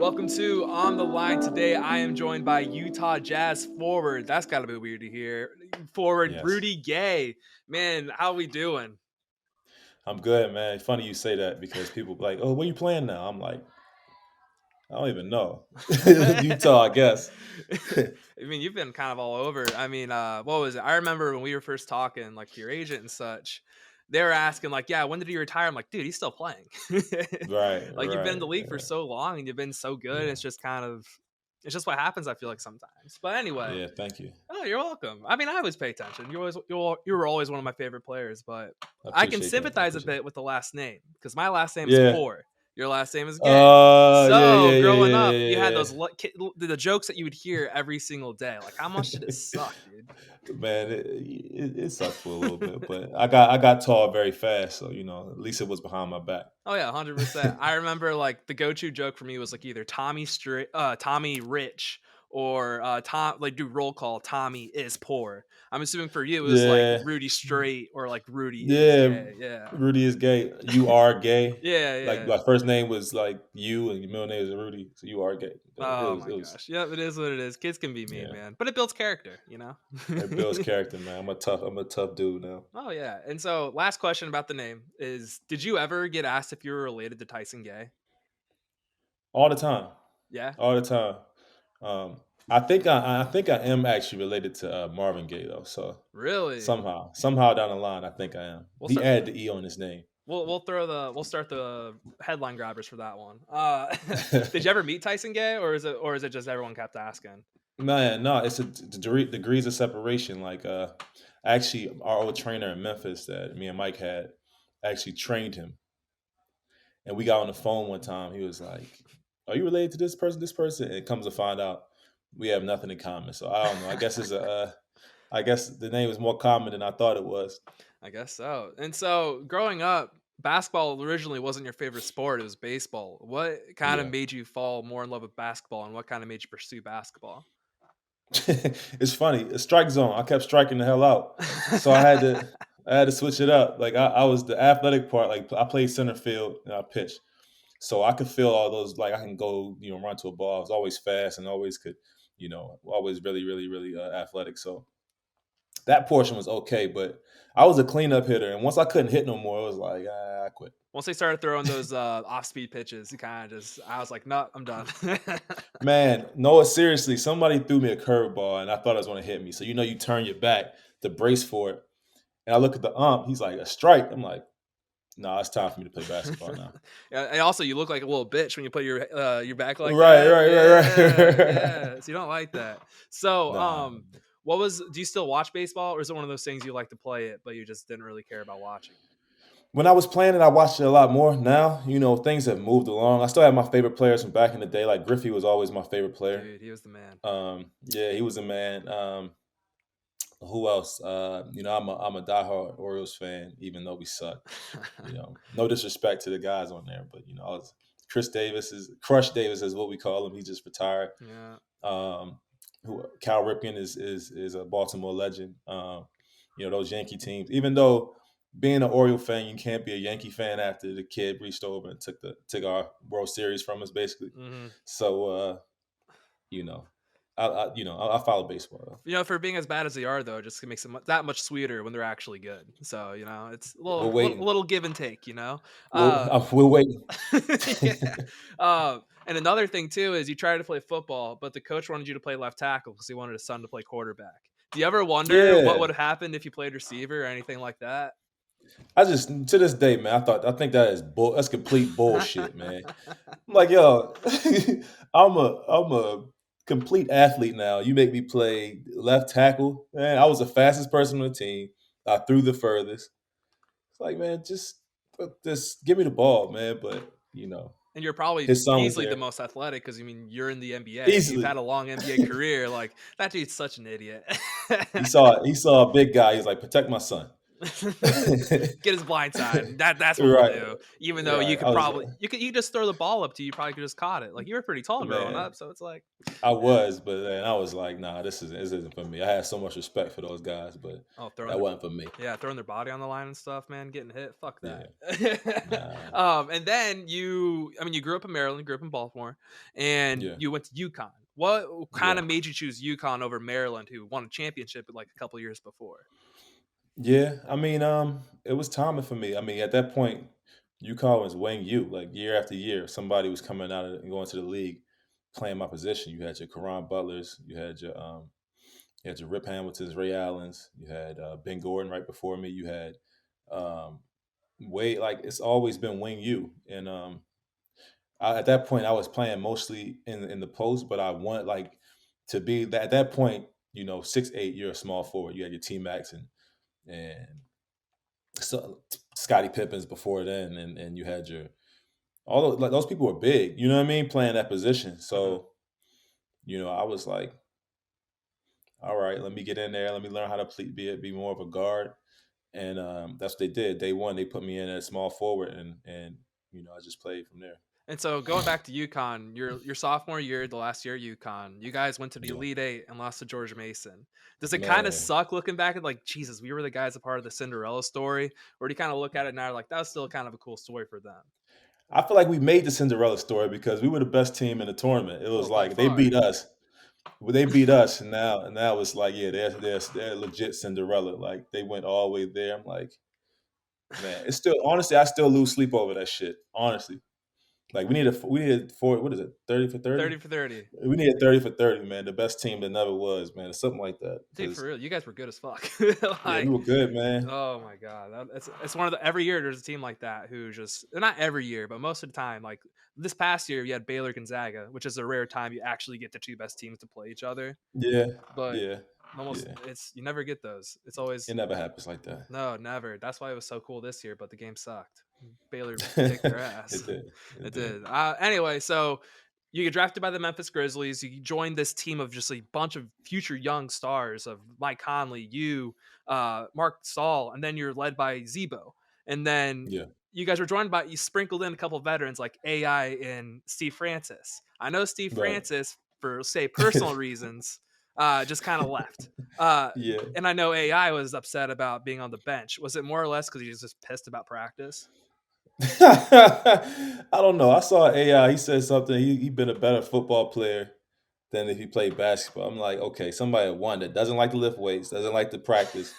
Welcome to On the Line. Today I am joined by Utah Jazz forward. That's got to be weird to hear. Forward Yes, Rudy Gay. Man, how we doing? I'm good, man. Funny you say that because people be like, "Oh, where you playing now?" I'm like, I don't even know. Utah, I guess. I mean, you've been kind of all over. I mean, what was it? I remember when we were first talking, like to your agent and such, they were asking, like, yeah, when did he retire? I'm like, dude, he's still playing. Right, Like, you've been in right, the league for yeah, so long and you've been so good. yeah, It's just kind of, it's just what happens, I feel like sometimes. But anyway, yeah. Thank you. oh, you're welcome. I mean, I always pay attention. You were always one of my favorite players, but I I can appreciate that. I sympathize a appreciate it. bit with the last name because my last name is Yeah. Poor. Your last name is Gay. Yeah, So yeah, yeah, growing yeah, up, yeah, you had yeah. those the jokes that you would hear every single day. Like, how much did it suck, dude? Man, it sucked for a little bit, but I got tall very fast, so at least it was behind my back. Oh yeah, 100%. I remember like the go-to joke for me was like either Tommy Rich, or Tom, like do roll call. Tommy is poor. I'm assuming for you it was like Yeah, Rudy Straight or like Rudy is yeah. gay. Yeah, Rudy is gay. You are gay. yeah, Like yeah. my first name was like you, and your middle name is Rudy, so you are gay. Oh my It was gosh. Yep, it is what it is. Kids can be mean, yeah. man, but it builds character. It builds character, man. I'm a tough dude now. Oh yeah. And so, last question about the name is: did you ever get asked if you were related to Tyson Gay? All the time, Yeah. all the time. Um, I think I am actually related to Marvin Gaye though. So Really? somehow down the line, I think I am. We'll He start. added the E on his name. We'll start the headline grabbers for that one. Did you ever meet Tyson Gay, or is it just everyone kept asking? Man, no, it's degrees of separation. Like, actually, our old trainer in Memphis that me and Mike had actually trained him, and we got on the phone one time. He was like, "Are you related to this person? This person?" And it comes to find out, we have nothing in common. So I don't know. I guess I guess the name is more common than I thought it was. I guess so. And so, growing up, basketball originally wasn't your favorite sport. It was baseball. What kind of Yeah, made you fall more in love with basketball, and what kind of made you pursue basketball? it's funny. A strike zone. I kept striking the hell out, so I had to switch it up. Like I was the athletic part. Like I played center field and I pitched. So I could feel all those, like I can go, run to a ball. I was always fast and always could, always really, really, really athletic. So that portion was okay, but I was a cleanup hitter, and once I couldn't hit no more, it was like I quit. Once they started throwing those off-speed pitches, you kind of just, I was like, no, I'm done. Man, no, seriously, somebody threw me a curveball, and I thought it was going to hit me. So you turn your back to brace for it, and I look at the ump. He's like a strike. I'm like, no, it's time for me to play basketball now. Yeah, and also you look like a little bitch when you put your back like Right, that. right, Yeah, right, right. yeah. So you don't like that. So, Nah. do you still watch baseball, or is it one of those things you like to play it, but you just didn't really care about watching it? When I was playing it, I watched it a lot more. Now, things have moved along. I still have my favorite players from back in the day. Like Griffey was always my favorite player. Dude, he was the man. Yeah, he was a man. Who else? I'm a diehard Orioles fan, even though we suck. No disrespect to the guys on there, but Crush Davis is what we call him. He just retired. Yeah. Um, who Cal Ripken is a Baltimore legend. Those Yankee teams. Even though being an Oriole fan, you can't be a Yankee fan after the kid reached over and took our World Series from us, basically. Hmm. So, you know, I follow baseball. Though. For being as bad as they are, though, it just makes them that much sweeter when they're actually good. So, it's a We're little, waiting. little give and take. We're, Uh, we're waiting. yeah. And another thing too is you tried to play football, but the coach wanted you to play left tackle because he wanted his son to play quarterback. Do you ever wonder what Yeah, would have happened if you played receiver or anything like that? I just to this day, man, I think that's complete bullshit, man. I'm like, yo, I'm a complete athlete now. You make me play left tackle, man. I was the fastest person on the team. I threw the furthest. It's like, man, just give me the ball, man. But And you're probably his son was easily the there most athletic because you're in the NBA. You've easily. had a long NBA career. Like, that dude's such an idiot. He saw a big guy. He's like, protect my son. Get his blind side. That's what we'll Right, do. Even though you right. could I was probably you just throw the ball up to you, you probably could just caught it. Like you were pretty tall growing man. up, so it's like, I yeah. was, but then I was like, nah, this isn't for me. I had so much respect for those guys, but Oh, throwing that their wasn't for me. yeah, throwing their body on the line and stuff, man, getting hit. Fuck Yeah, that. nah, And then you grew up in Maryland, grew up in Baltimore, and yeah, you went to UConn. What kind yeah, of made you choose UConn over Maryland, who won a championship like a couple years before? yeah. I mean, it was timing for me. I mean, at that point, UConn was weighing you like year after year. Somebody was coming out and going to the league, playing my position. You had your Karan Butlers, you had your Rip Hamiltons, Ray Allens, you had Ben Gordon right before me. You had um, way like it's always been wing you, and at that point I was playing mostly in the post, but I want like to be that at that point, 6'8", you're a small forward. You had your T Max and so Scottie Pippens before then, and you had your all those, like those people were big. You know what I mean? Playing that position. Hmm. So I was like, all right, let me get in there. Let me learn how to be more of a guard. And that's what they did. Day one, they put me in as small forward, and I just played from there. And so going back to UConn, your sophomore year, the last year at UConn, you guys went to the Yeah, Elite Eight and lost to George Mason. Does it kind of man. suck looking back at like, Jesus, we were the guys a part of the Cinderella story? Or do you kind of look at it now like that was still kind of a cool story for them? I feel like we made the Cinderella story because we were the best team in the tournament. It Oh, was by like they far. beat us. Well, they beat us, and now it's like, yeah, they're legit Cinderella. Like they went all the way there. I'm like, man, it's still honestly, I still lose sleep over that shit. Honestly, like we needed four. What is it? 30 for 30. 30 for 30. We needed 30 for 30, man. The best team that never was, man. Something like that. Dude, for Because real, you guys were good as fuck. yeah, we Like, were good, man. oh my god, it's one of the every year there's a team like that who just not every year, but most of the time. Like this past year, you had Baylor Gonzaga, which is a rare time you actually get the two best teams to play each other. Yeah, But yeah, almost yeah. it's you never get those. It's It always never happens like that. no, never. That's why it was so cool this year, but the game sucked. Baylor kicked their It ass. did. It It did. did. Anyway, so you get drafted by the Memphis Grizzlies. You join this team of just a bunch of future young stars of Mike Conley, you, Mark Stahl, and then you're led by Zebo. And then Yeah. you guys were joined by you sprinkled in a couple of veterans like AI and Steve Francis. I know Steve Right. Francis for say personal reasons just kind of left. Uh, Yeah. and I know AI was upset about being on the bench. Was it more or less because he was just pissed about practice? I don't know. I saw AI. He said something. He been a better football player than if he played basketball. I'm like, okay, somebody at one that doesn't like to lift weights, doesn't like to practice.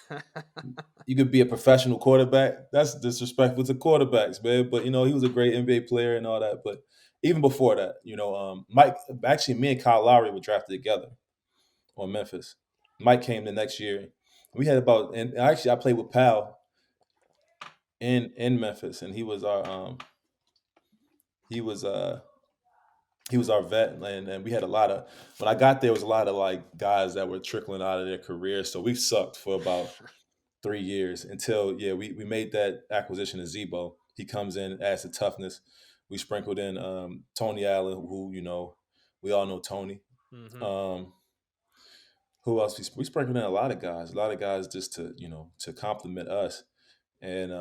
You could be a professional quarterback. That's disrespectful to quarterbacks, man. But he was a great NBA player and all that. But even before that, Mike. Actually, me and Kyle Lowry were drafted together on Memphis. Mike came the next year. We had about, and actually, I played with Pal in Memphis, and he was he was our vet, and we had a lot of. When I got there, was a lot of like guys that were trickling out of their careers. So we sucked for about 3 years until we made that acquisition of Zebo. He comes in, adds the toughness. We sprinkled in Tony Allen, who we all know Tony. Hmm. Um, who else? We sprinkled in a lot of guys just to complement us, and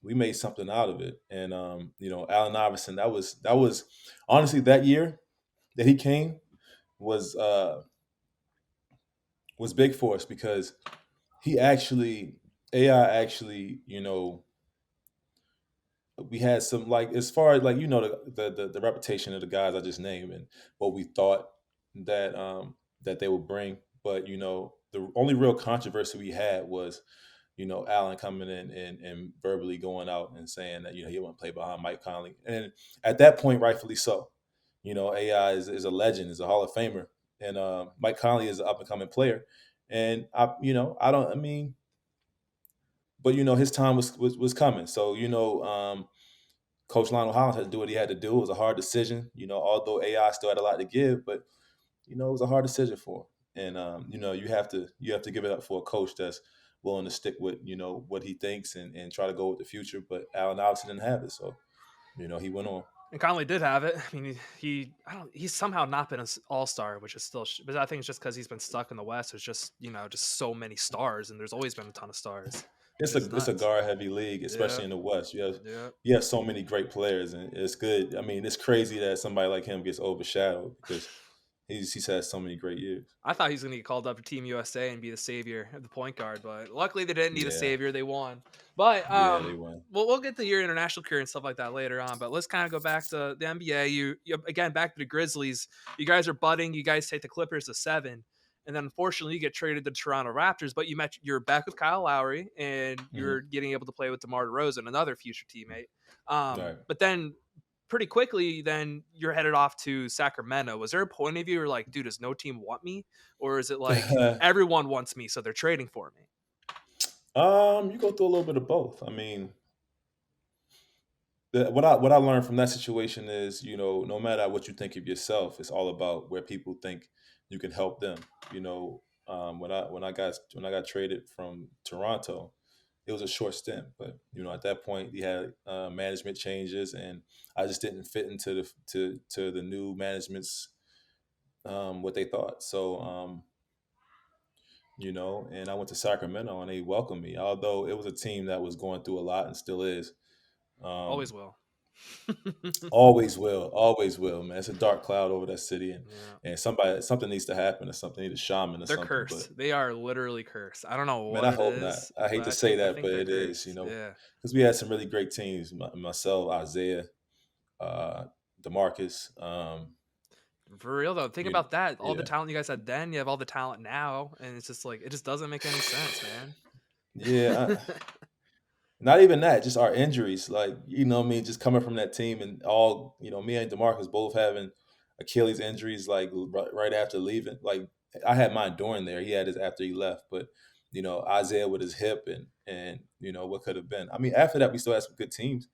we made something out of it. And Allen Iverson, that was honestly that year that he came was uh, was big for us because he actually AI actually we had some like as far as like the reputation of the guys I just named and what we thought that that they would bring, but the only real controversy we had was Allen coming in and verbally going out and saying that he wouldn't play behind Mike Conley, and at that point, rightfully so. AI is a legend, is a Hall of Famer, and Mike Conley is an up and coming player, and I don't, I mean, but his time was coming, so Coach Lionel Hollins had to do what he had to do. It was a hard decision, although AI still had a lot to give, but it was a hard decision for him. And you have to give it up for a coach that's willing to stick with what he thinks and try to go with the future. But Allen Iverson didn't have it, so he went on. And Conley did have it. I mean, I don't. He's somehow not been an all star, which is still. But I think it's just because he's been stuck in the West. There's just just so many stars, and there's always been a ton of stars. It's it's a nuts. guard heavy league, Yeah, especially in the West. yeah. You have so many great players, and it's good. I mean, it's crazy that somebody like him gets overshadowed because he's had so many great years. I thought he was gonna get called up to Team USA and be the savior of the point guard, but luckily they didn't need a Yeah, savior. They won. But yeah, they won. we'll get to your international career and stuff like that later on. But let's kind of go back to the NBA. You again back to the Grizzlies. You guys are budding. You guys take the Clippers to 7, and then unfortunately you get traded to the Toronto Raptors. But you're back with Kyle Lowry, and Hmm. you're getting able to play with DeMar DeRozan, another future teammate. Right. But then pretty quickly, then you're headed off to Sacramento. Was there a point of you where like, dude, does no team want me? Or is it like everyone wants me, so they're trading for me? You go through a little bit of both. I mean, what I learned from that situation is, no matter what you think of yourself, it's all about where people think you can help them. When I got traded from Toronto, it was a short stint, but at that point, you had management changes, and I just didn't fit into to the new management's what they thought. So, and I went to Sacramento, and they welcomed me, although it was a team that was going through a lot and still is. Always Um, will. always will, man. It's a dark cloud over that city, and Yeah. something needs to happen, or something need a shaman or They're something. But cursed. They are literally cursed. I don't know man, what I it hope not. is, I hate but to I say think I that, think but they're it is, cursed. Yeah. because we had some really great teams. Myself, Isaiah, uh, Demarcus. For real though, think You know, about that. All the yeah, talent you guys had then, you have all the talent now, and it's just like it just doesn't make any sense, man. yeah. Not even that, just our injuries. Like, me just coming from that team and all, me and Demarcus both having Achilles injuries like right after leaving. Like, I had mine during there. He had his after he left, but Isaiah with his hip and what could have been. I mean, after that we still had some good teams,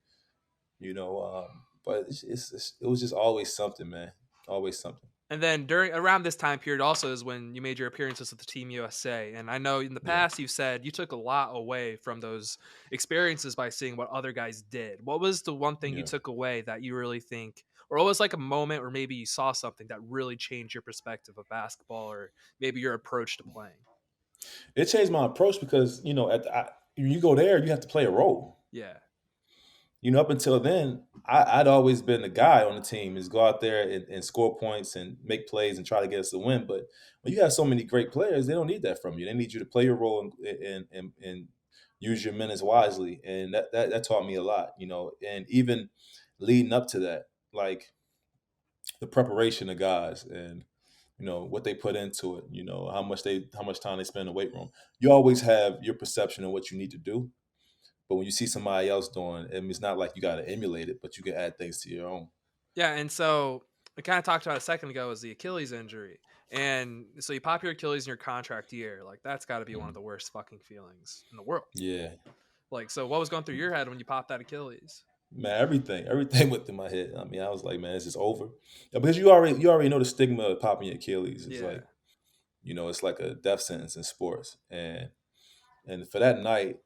but it was just always something, man. Always something. And then during around this time period also is when you made your appearances with the Team USA. And I know in the Yeah. past you said you took a lot away from those experiences by seeing what other guys did. What was the one thing you Yeah. took away that you really think, or what was like a moment where maybe you saw something that really changed your perspective of basketball or maybe your approach to playing? It changed my approach because, when you go there, you have to play a role. Yeah. Up until then, I'd always been the guy on the team is go out there and score points and make plays and try to get us to win. But when you have so many great players, they don't need that from you. They need you to play your role and use your minutes wisely. And that taught me a lot, and even leading up to that, like the preparation of guys and what they put into it, how much time they spend in the weight room. You always have your perception of what you need to do, but when you see somebody else doing it, it's not like you got to emulate it, but you can add things to your own. Yeah, and so we kind of talked about a second ago was the Achilles injury. And so you pop your Achilles in your contract year. Like that's got to be one of Mhm. the worst fucking feelings in the world. Yeah, Like, so what was going through your head when you popped that Achilles? man, everything went through my head. I mean, I was like, man, this is over. Yeah, because you already know the stigma of popping your Achilles is Yeah. like, it's like a death sentence in sports, and for that night,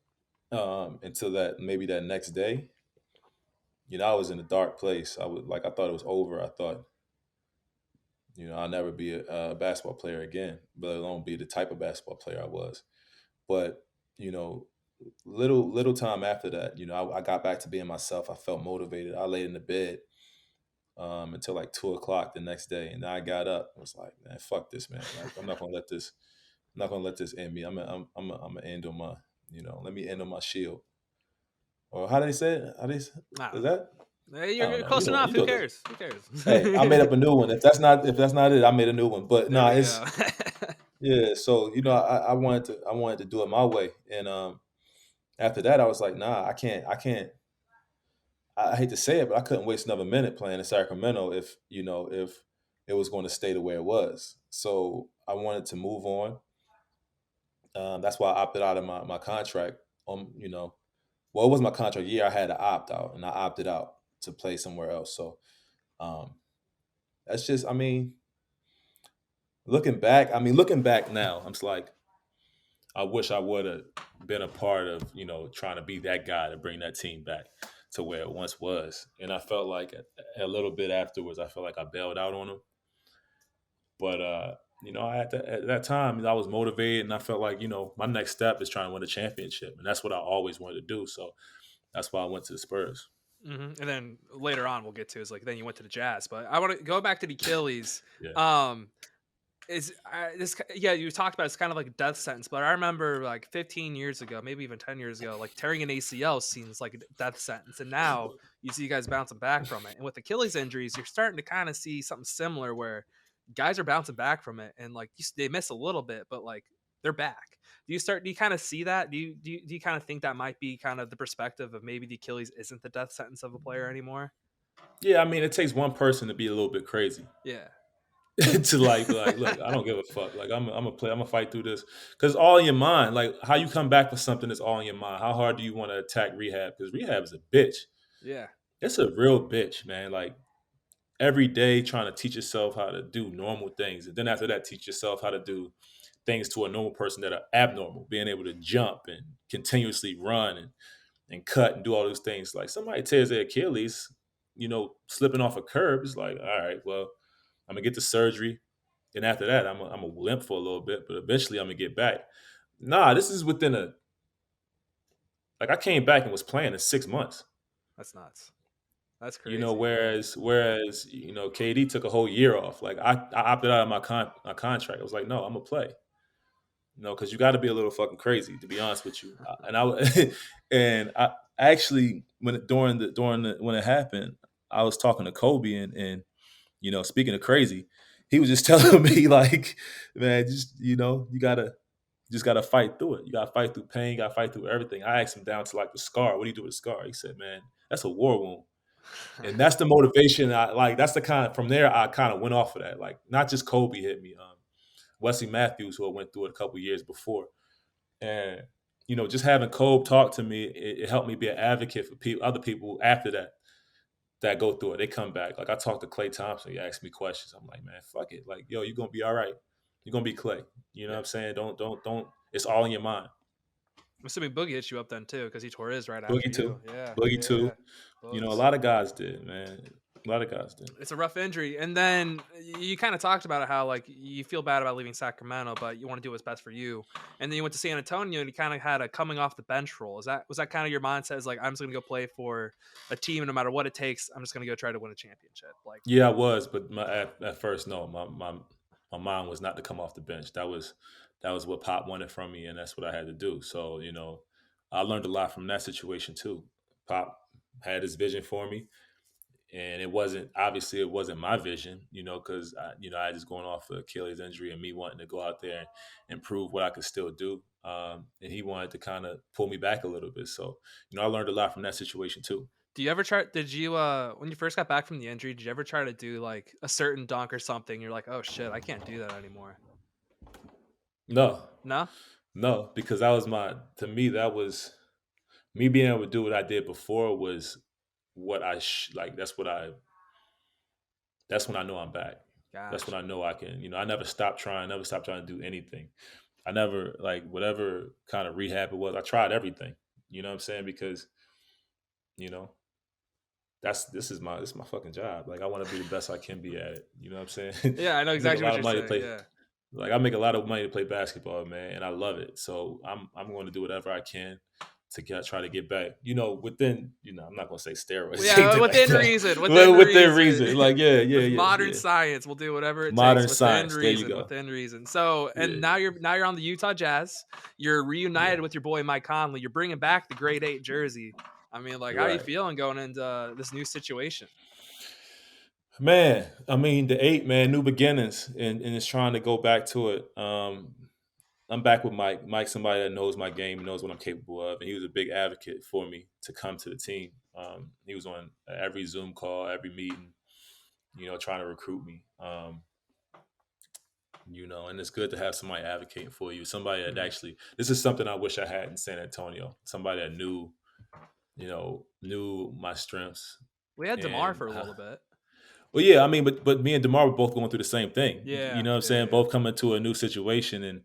until that maybe that next day, I was in a dark place. I thought it was over. I thought, I'll never be a basketball player again, let alone be the type of basketball player I was. But you know, little time after that, I got back to being myself. I felt motivated. I laid in the bed until like 2 o'clock the next day, and then I got up. I was like, man, fuck this, man. Like, I'm not gonna let this. I'm not gonna let this end me. I'm gonna end on my. Let me end on my shield. Or how do they say it? I Is don't know. that? Hey, I you're, don't you're know. close enough. You Who know this. cares? Who cares? Hey, I made up a new one. If that's not it, I made a new one. But There nah, we it's go. yeah. So I wanted to do it my way, and after that, I was like, nah, I can't. I hate to say it, but I couldn't waste another minute playing in Sacramento if it was going to stay the way it was. So I wanted to move on. That's why I opted out of my contract. Well, it was my contract year. I had to opt out, and I opted out to play somewhere else. So um, that's just, I mean, looking back now, I'm just like, I wish I would have been a part of, trying to be that guy to bring that team back to where it once was. And I felt like a little bit afterwards, I felt like I bailed out on them. But at that time, I was motivated, and I felt like my next step is trying to win a championship, and that's what I always wanted to do. So that's why I went to the Spurs. And then later on, we'll get to is like then you went to the Jazz, but I want to go back to the Achilles. Yeah, Um, Is this yeah, you talked about it's kind of like a death sentence, but I remember like 15 years ago, maybe even 10 years ago, like tearing an ACL seems like a death sentence. And now you see you guys bouncing back from it. And with Achilles injuries, you're starting to kind of see something similar where guys are bouncing back from it and like they miss a little bit, but like they're back. Do you kind of see that? Do you kind of think that might be kind of the perspective of maybe the Achilles isn't the death sentence of a player anymore? yeah. I mean, it takes one person to be a little bit crazy Yeah. to like, look, I don't give a fuck. Like, I'm a play. I'm gonna fight through this because all in your mind. Like, how you come back for something is all in your mind. How hard do you want to attack rehab? Because rehab is a bitch. Yeah. It's a real bitch, man. Like every day trying to teach yourself how to do normal things, and then after that, teach yourself how to do things to a normal person that are abnormal. Being able to jump and continuously run and cut and do all those things. Like somebody tears their Achilles, slipping off a curb. It's like, all right, well, I'm gonna get the surgery. And after that, I'm a limp for a little bit, but eventually I'm gonna get back. Nah, this is within I came back and was playing in 6 months. That's nuts. That's crazy. Whereas KD took a whole year off. Like I opted out of my contract. I was like, no, I'm gonna play. Because you got to be a little fucking crazy to be honest with you. And I actually when it happened, I was talking to Kobe and speaking of crazy, he was just telling me like, man, you just gotta fight through it. You gotta fight through pain. You gotta fight through everything. I asked him down to like the scar. What do you do with the scar? He said, man, that's a war wound. And that's the motivation. I like. That's the kind of from there. I kind of went off of that. Like, not just Kobe hit me. Wesley Matthews, who I went through it a couple years before, and just having Kobe talk to me, it helped me be an advocate for other people after that go through it. They come back. Like I talked to Clay Thompson. He asked me questions. I'm like, man, fuck it. Like, yo, you're gonna be all right. You're gonna be Clay. You know what Yeah. I'm saying? Don't. It's all in your mind. I'm assuming Boogie hit you up then too, because he tore his right after Boogie too. you. Yeah, Boogie yeah. too. A Bugs. lot of guys did, man. A lot of guys did. It's a rough injury, and then you kind of talked about how like you feel bad about leaving Sacramento, but you want to do what's best for you. And then you went to San Antonio, and you kind of had a coming off the bench role. Was that kind of your mindset? Is like I'm just gonna go play for a team, no matter what it takes. I'm just gonna go try to win a championship. Like, Yeah, I was, but at first, no. My mind was not to come off the bench. That was what Pop wanted from me, and that's what I had to do. So I learned a lot from that situation too. Pop had his vision for me, and it wasn't my vision, because I had just gone off of Achilles injury and me wanting to go out there and prove what I could still do. And he wanted to kind of pull me back a little bit. So I learned a lot from that situation too. do you ever try? Did you when you first got back from the injury? Did you ever try to do like a certain dunk or something? You're like, oh shit, I can't do that anymore. No, No. no, because that was to me that was me being able to do what I did before was what like. That's when I know I'm back. That's when Gotcha. I know I can. I never stopped trying. Never stopped trying to do anything. I never like whatever kind of rehab it was. I tried everything. You know what I'm saying? Because you know this is my fucking job. Like I want to be the best I can be at it. You know what I'm saying? Yeah, I know I make a exactly lot what of you're money to saying. play. Yeah. Like I make a lot of money to play basketball, man, and I love it. So I'm going to do whatever I can to try to get back. Within I'm not going to say Well, steroids, yeah, anything like within that, reason, within but within reason. reason. Like yeah, yeah, With yeah, modern yeah. science, we'll do whatever it takes Modern within science. There you reason, go. within reason. So, and Yeah, now you're on the Utah Jazz. You're yeah. reunited with your boy Mike Conley. You're bringing back the grade 8 jersey. I mean, like, how are you Right. feeling going into this new situation? Man, I mean the 8, man, new beginnings and it's trying to go back to it. I'm back with Mike. Mike's somebody that knows my game, knows what I'm capable of, and he was a big advocate for me to come to the team. He was on every Zoom call, every meeting, trying to recruit me. And it's good to have somebody advocating for you. Somebody that Mhm. actually, this is something I wish I had in San Antonio. Somebody that knew my strengths We had Demar and for a little bit. well, yeah, I mean, but me and Demar were both going through the same thing. You Yeah, know what I'm yeah, saying? yeah. Both coming to a new situation and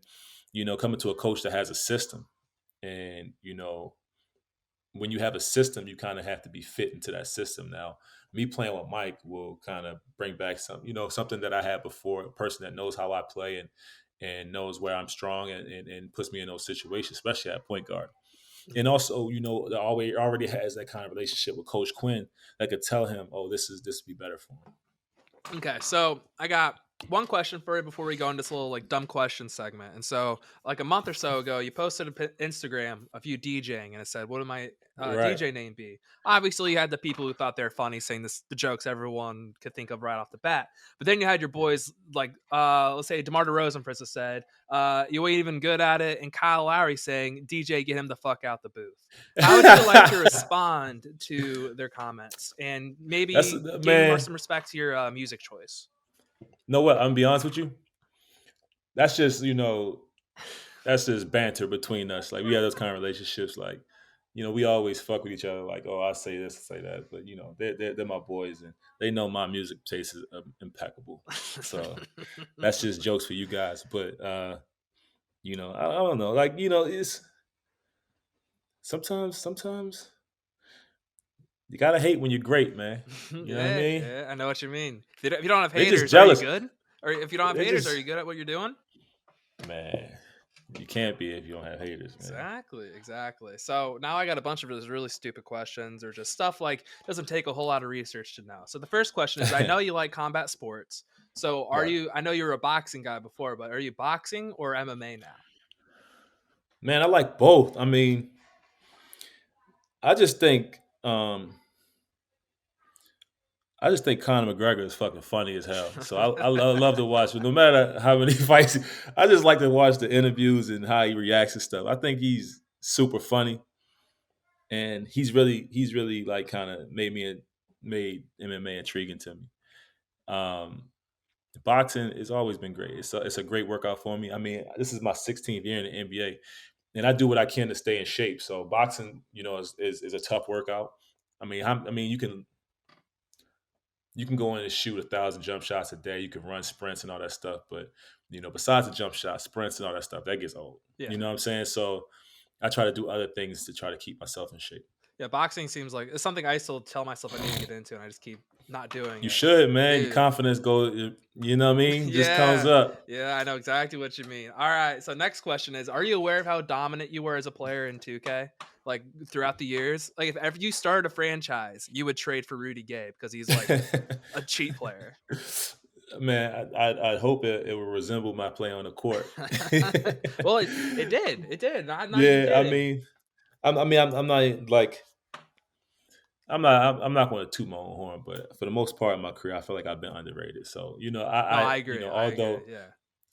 coming to a coach that has a system, and when you have a system, you kind of have to be fit into that system. Now, me playing with Mike will kind of bring back something that I had before, a person that knows how I play and knows where I'm strong and puts me in those situations, especially at point guard. And Mhm. also, already has that kind of relationship with Coach Quinn that could tell him, oh, this would be better for him. Okay, so I got one question for you before we go into this little like dumb question segment. And so, like a month or so ago, you posted Instagram of you DJing, and it said, "What would my Right. DJ name be?" Obviously, you had the people who thought they're funny, saying the jokes everyone could think of right off the bat. But then you had your Yeah. boys like, let's say Demar Derozan, for instance, said, "You ain't even good at it," and Kyle Lowry saying, "DJ, get him the fuck out the booth." How would you like to respond to their comments and That's maybe gain more man. some respect to your music choice? Know what? I'm gonna be honest with you. That's just that's just banter between us. Like we have those kind of relationships. Like we always fuck with each other. Like I say this, I say that. But they're my boys, and they know my music taste is impeccable. So that's just jokes for you guys. But I don't know. Like it's sometimes you gotta hate when you're great, man. You know what I Yeah, mean? yeah, I know what you mean. If you don't have They just haters, are you jealous. good? Or if you don't have They haters, are just you good at what you're doing? man. You can't be if you don't have haters, man. Exactly, exactly. So now I got a bunch of those really stupid questions or just stuff like doesn't take a whole lot of research to know. So the first question is I know you like combat sports. So are Right. you I know you were a boxing guy before, but are you boxing or MMA now? Man, I like both. I mean, I just think um I just think Conor McGregor is fucking funny as hell. So love to watch it. No matter how many fights, I just like to watch the interviews and how he reacts and stuff. I think he's super funny, and he's really like kind of made MMA intriguing to me. Um, Boxing has always been great. It's a great workout for me. I mean, this is my 16th year in the NBA, and I do what I can to stay in shape. So boxing, is a tough workout. I mean, you can go in and shoot 1,000 jump shots a day. You can run sprints and all that stuff. But, besides the jump shot, sprints and all that stuff, that gets old. Yeah. You know what I'm saying? So I try to do other things to try to keep myself in shape. Yeah, boxing seems like it's something I still tell myself I need to get into and I just keep not doing You it. should, man. Your Dude. confidence you know what I mean? Just comes Yeah. up. Yeah, I know exactly what you mean. All right. So next question is, are you aware of how dominant you were as a player in 2K? Like throughout the years? Like if ever you started a franchise, you would trade for Rudy Gay because he's like a cheat player. Man, I hope it will resemble my play on the court. Well, it did. It did. I'm not even Yeah, I kidding. mean, I'm not like I'm not going to toot my own horn, but for the most part of my career, I feel like I've been underrated. So No, I I agree. I agree. Yeah.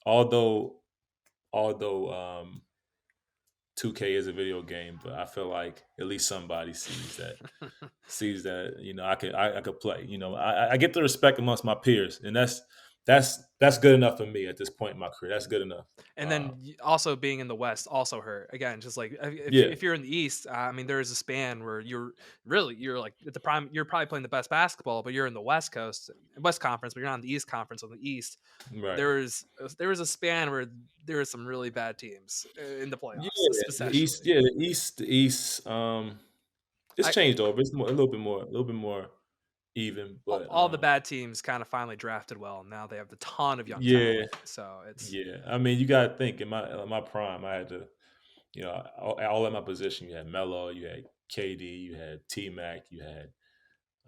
although although 2K is a video game, but I feel like at least somebody sees that I could play. I get the respect amongst my peers, and that's good enough for me at this point in my career. That's good enough. And then also being in the West also hurt. Again, just like Yeah, if you're in the East, I mean, there is a span where you're like at the prime. You're probably playing the best basketball, but you're in the West Coast, West Conference, but you're not in the East Conference. On the East, right. there was a span where there were some really bad teams in the Yeah, playoffs, the East. especially. Yeah, the East. It's I changed over. It's a little bit more even. But all the bad teams kind of finally drafted well, and now they have a ton of young yeah, talent. So it's yeah. I mean, you got to think in my prime, I had to, all at my position. You had Melo, you had KD, you had T Mac, you had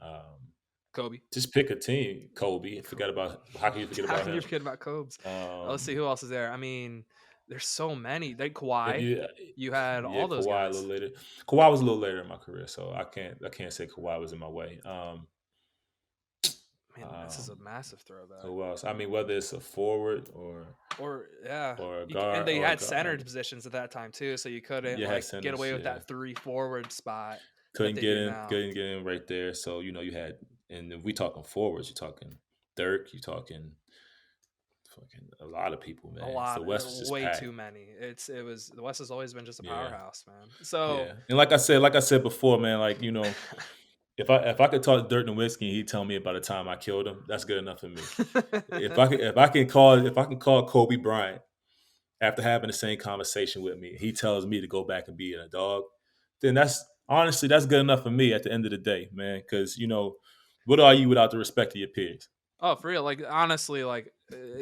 um, Kobe. just pick a team. Kobe. Forgot about how can you forget How about can you him? forget about Cobes? Let's see Um, who else is there. I mean, there's so many. Like if Kawhi, you you had yeah, all those Kawhi a guys. little later. Kawhi was a little later in my career, so I can't say Kawhi was in my way. Man, this is a Um, massive throwback. who else? I mean, whether it's a forward Or yeah, or a and guard they or a had guard, center positions at that time too, so you couldn't you had like get centers. away with Yeah, that three forward spot that couldn't they get do in, now. couldn't get in right there. So you had, and if we talking forwards, you're talking Dirk, you're talking fucking a lot of people, A man. So lot, the West was just way packed. too many. It was the West has always been just a Yeah, powerhouse, man. So yeah. And like I said before, man, like if I could talk to Dirk Nowitzki and he'd tell me about the time I killed him, that's good enough for me. If I can call Kobe Bryant after having the same conversation with me, he tells me to go back and be a dog, then honestly, that's good enough for me at the end of the day, man. Because what are you without the respect of your peers? Oh, for real. Like honestly, like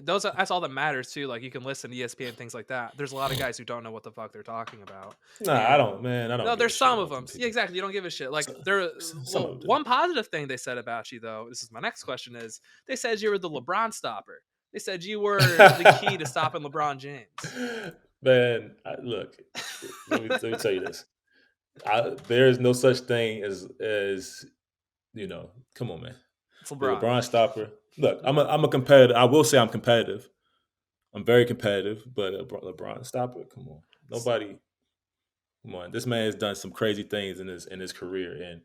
that's all that matters too. Like you can listen to ESPN and things like that. There's a lot of guys who don't know what the fuck they're talking about. Nah, I And don't, man. I don't no, give a there's shit some of about them them. Yeah, people. exactly. You don't give a shit. Like So, there. some Well, of them one positive thing they said about you though. This is my next question. Is they said you were the LeBron stopper. They said you were the key to stopping LeBron James. do. Man, look. Let me tell you this. There is no such thing as Come on, man. It's The LeBron. LeBron stopper. Look, I'm a competitor. I will say I'm competitive. I'm very competitive, but LeBron stopper. Come on, nobody. Come on, this man has done some crazy things in his career, and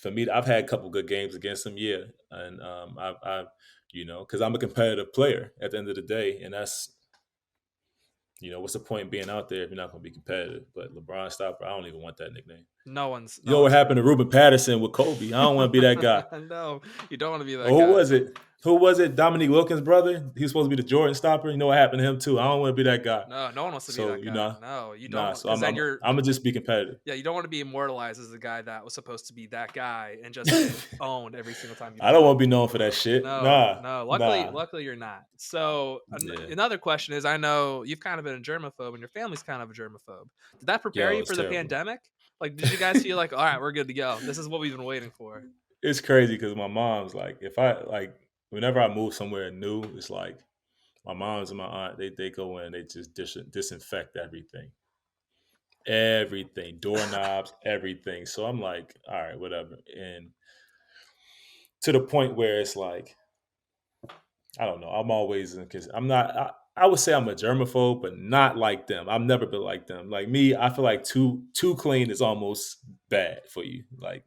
for me, I've had a couple good games against him, yeah, and I've because I'm a competitive player at the end of the day, and that's what's the point in being out there if you're not going to be competitive? But LeBron stopper, I don't even want that nickname. You No know what one's happened to Ruben Patterson with Kobe? I don't want to be that guy. no, you don't want to be that Oh, who guy. was it? Who was it? Dominique Wilkins' brother. He was supposed to be the Jordan stopper. You know what happened to him too. I don't want to be that guy. No, no one wants to be So that guy. No, you nah. don't, So because I'm then I'm you're I'm gonna just be competitive. yeah, you don't want to be immortalized as the guy that was supposed to be that guy and just get owned every single time you I don't play. want to be known for that shit. No, Nah, no. Luckily, nah. luckily you're not. So Yeah, another question is, I know you've kind of been a germaphobe, and your family's kind of a germaphobe. Did that prepare yo, you it's for the terrible. pandemic? Like, did you guys feel like, all right, we're good to go? This is what we've been waiting for. It's crazy because my mom's like, if I like, whenever I move somewhere new, it's like my mom's and my aunt. They go in, they just disinfect everything, doorknobs, everything. So I'm like, all right, whatever. And to the point where it's like, I don't know. I'm always in because I'm not. I would say I'm a germaphobe, but not like them. I've never been like them. Like me, I feel like too clean is almost bad for you. Like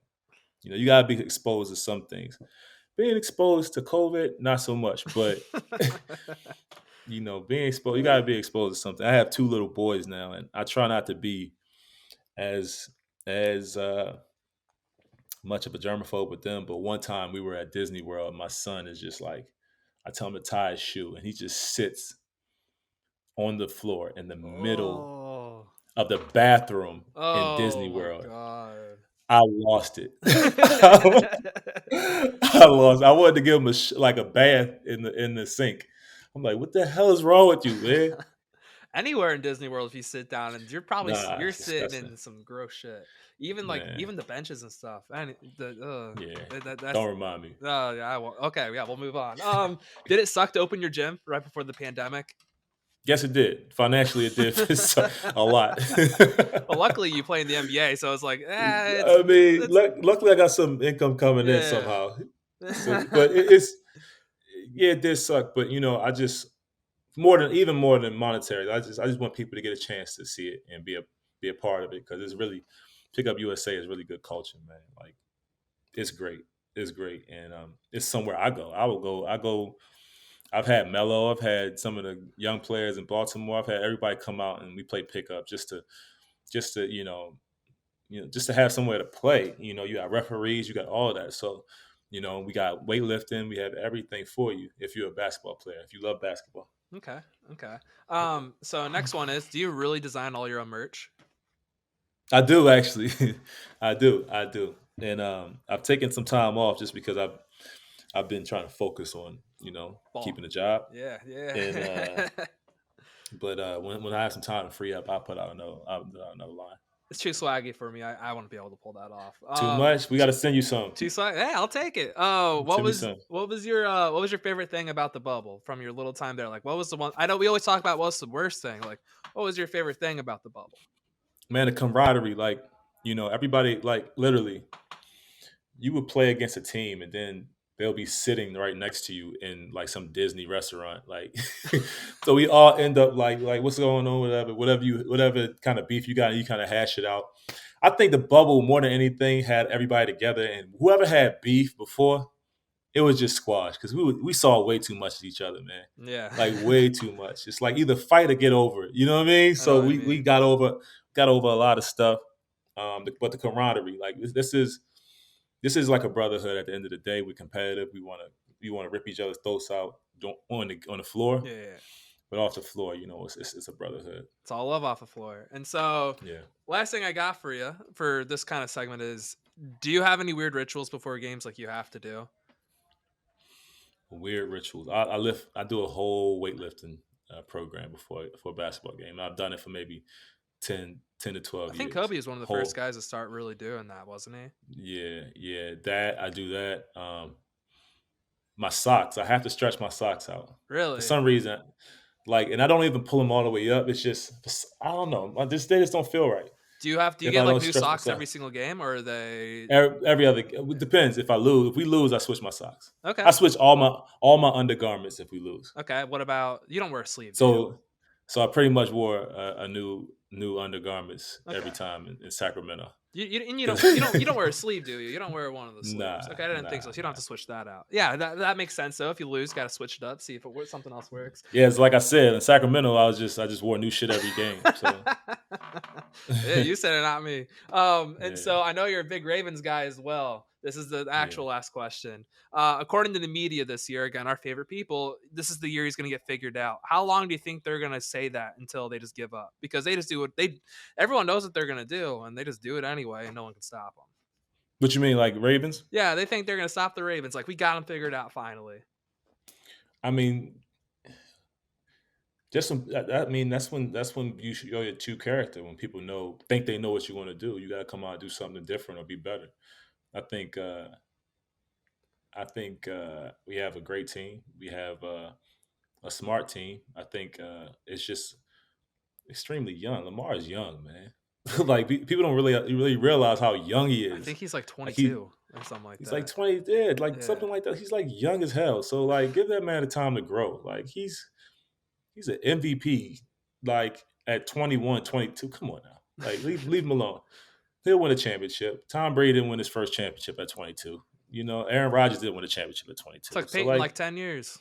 you gotta be exposed to some things. Being exposed to COVID, not so much. But being exposed, you gotta be exposed to something. I have two little boys now, and I try not to be as as much of a germaphobe with them. But one time we were at Disney World, and my son is just like, I tell him to tie his shoe, and he just sits on the floor in the middle Oh, of the bathroom in Disney oh my World. god. I lost it. I lost. I wanted to give him like a bath in the sink. I'm like, what the hell is wrong with you, man? Anywhere in Disney World, if you sit down, and Nah, you're it's sitting disgusting, in some gross shit. Even like man. even the benches and stuff. And Yeah, that's don't remind me. oh yeah. I won't. Okay, yeah, we'll move on. Did it suck to open your gym right before the pandemic? Yes, it did. Financially, it did a lot. Well, luckily you play in the NBA, so it's like, I mean, it's luckily I got some income coming in yeah. somehow. So, but it's yeah, it did suck. But I just even more than monetary. I just want people to get a chance to see it and be a part of it because it's really Pick Up USA is really good culture, man. Like it's great. It's great, and it's somewhere I go. I will go. I go. I've had Melo. I've had some of the young players in Baltimore. I've had everybody come out and we play pickup just to just to have somewhere to play. You got referees, you got all of that. So we got weightlifting. We have everything for you if you're a basketball player. If you love basketball. Okay, okay. So next one is, do you really design all your own merch? I do actually. I do. And I've taken some time off just because I've been trying to focus on Ball. keeping a job. Yeah, And yeah. but when I have some time to free up, I'll put out another line. It's too swaggy for me. I want to be able to pull that off. Too much. We got to send you some. Too swaggy. Hey, I'll take it. Oh, Send me some. what was your favorite thing about the bubble from your little time there? Like, what was the one? I know we always talk about what's the worst thing. Like, what was your favorite thing about the bubble? Man, the camaraderie, like everybody, like literally, you would play against a team, and then they'll be sitting right next to you in like some Disney restaurant, like. So we all end up like what's going on, whatever kind of beef you got, you kind of hash it out. I think the bubble more than anything had everybody together, and whoever had beef before, it was just squash because we saw way too much of each other, man. Yeah, Like way too much. It's like either fight or get over it. You know what I mean? I know So what you we mean. got over a lot of stuff. But the camaraderie, like this is like a brotherhood. At the end of the day, we're competitive. We want to rip each other's throats out on the floor. Yeah, yeah. but off the floor, it's a brotherhood. It's all love off the floor. And so, Yeah. last thing I got for you for this kind of segment is, do you have any weird rituals before games like you have to do? Weird rituals. I lift. I do a whole weightlifting program before a basketball game. I've done it for maybe 10 to I 12 think years. Kobe was one of the first Whole. guys to start really doing that, wasn't he? Yeah, yeah. That I do that. My socks. I have to stretch my socks out for Really? some reason. Like, and I don't even pull them all the way up. It's just I don't know. They just don't feel right Do you if get I like don't new stretch my socks socks. every single game, or are they Every other it depends. If I lose, if we lose, I switch my socks. I okay? switch all my undergarments if we lose. Okay. What about you? Don't wear a sleeve, do you? So so I pretty much wore a new undergarments every Okay. time in Sacramento. And Cause you don't wear a sleeve, do you? You don't wear one of the sleeves. nah Okay, I didn't think nah so. So you don't have nah. to switch that out. Yeah, that makes sense. Though if you lose, got to switch it up, see if something else works. Yeah, it's like I said in Sacramento. I just wore new shit every game. So Yeah, you said it, not me. And yeah so I know you're a big Ravens guy as well. This is the yeah. actual last question. According to the media this year, again, our favorite people, this is the year he's going to get figured out. How long do you think they're going to say that until they just give up? Because they just do what everyone knows what they're going to do, and they just do it anyway, and no one can stop them. What you mean, like Ravens? Yeah, they think they're going to stop the Ravens. Like, we got them figured out finally. I mean, just I mean that's when you show your true character. When people think they know what you want to do, you got to come out and do something different or be better. I think we have a great team. We have a smart team. I think it's just extremely young. Lamar is young, man. Like people don't really realize how young he I is. think he's like Like 22 or something like he's like that. 20, yeah, like Yeah. something like that. He's like young as hell. So like give that man the time to grow. Like he's an MVP like at 21, 22. Come on now. Like leave him alone. He'll win a championship. Tom Brady didn't win his first championship at 22. Aaron Rodgers didn't win a championship at It's 22. like So Peyton like like 10 years.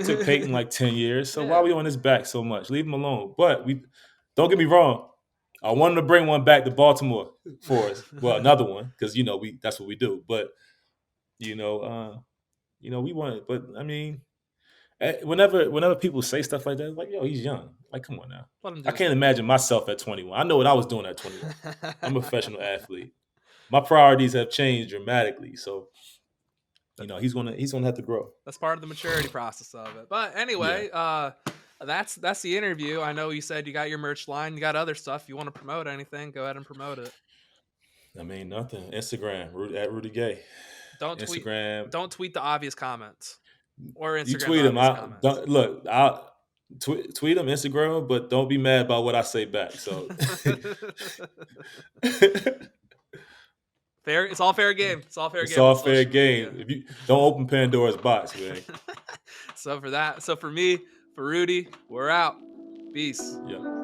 took Peyton like 10 years. So why are Yeah. we on his back so much? Leave him alone. But we don't get me wrong. I wanted to bring one back to Baltimore for us. Well, another one, because we that's what we do. But you know, we want it. But I mean, whenever people say stuff like that, it's like, yo, he's young. Like, come on now. Let him do I his can't thing. imagine myself at 21. I know what I was doing at 21. I'm a professional athlete. My priorities have changed dramatically. So, he's gonna have to grow. That's part of the maturity process of it. But Yeah. anyway, that's the interview. I know you said you got your merch line, you got other stuff. You want to promote anything, go ahead and promote it. I mean, nothing. Instagram, at Rudy Gay. Don't tweet Instagram. don't tweet the obvious comments. Or You Instagram the tweet him. obvious I comments. don't look. I tweet him Instagram, but don't be mad about what I say back. So Fair, it's all fair game. It's all fair it's game on all fair social media. game. If you don't open Pandora's box, man. So for me, for Rudy, we're out. Peace. Yeah.